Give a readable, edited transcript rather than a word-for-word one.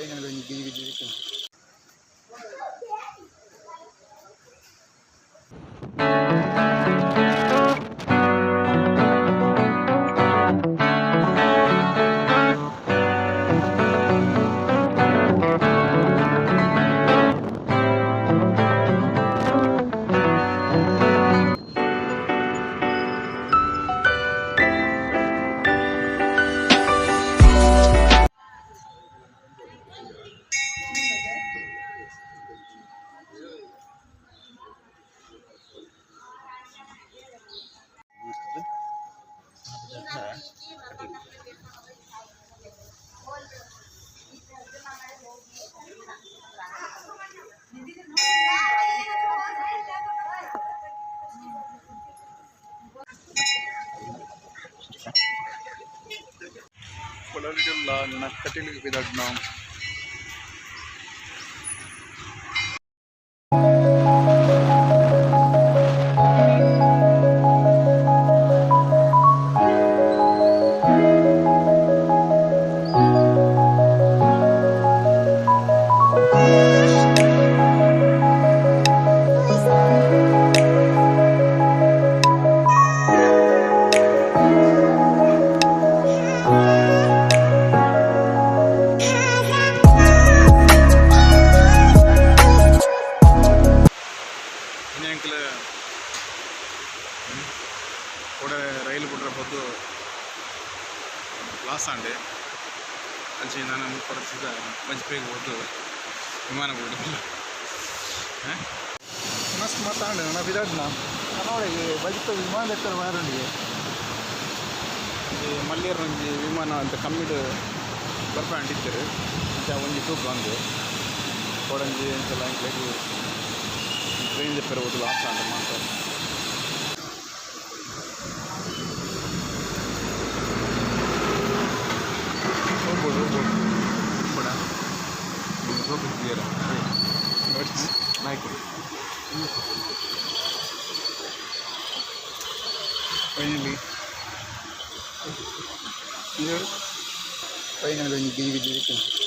Pahinga daw yung gigi dito. Polalidilla nakkatil bidadnam. ಕೂಡ ರೈಲು ಬಿಟ್ರೆ ಹೊತ್ತು ಲಾಸ್ ಅಂಡೆ ಅಂಚೆ ನಾನು ಪರಿಸ್ಥಿತ ಮಜ್ಪೇಗೆ ಹೋದ್ದು ವಿಮಾನ ಬಿಡೋದಿಲ್ಲ ಮಸ್ತ್ ಮಾತಾಡ ನಾ ಬಿದ್ದಾಡ್ನ ನನ್ನೊಳಗೆ ಬಜಿತ ವಿಮಾನ ಎತ್ತರ ಮಾರುಂಡಿಗೆ ಈ ಮಲ್ಲೇರು ಒಂಜಿ ವಿಮಾನ ಅಂತ ಕಮ್ಮಿಡು ಬರ್ಪಂಡಿದ್ದಾರೆ ಅಂತ ಒಂಜಿ ತೂಕ ಒಂದು ಕೊಡಂಜಿ ಅಂತೆಲ್ಲ ಇಂಟ್ಲಾಗಿ ಟ್ರೈನ್ ತೆಪ್ಪರ ಹೋದು ಲಾಸ್ ಅಂಡೆ ಮಾತಾಡ Finally, here, finally, you give it.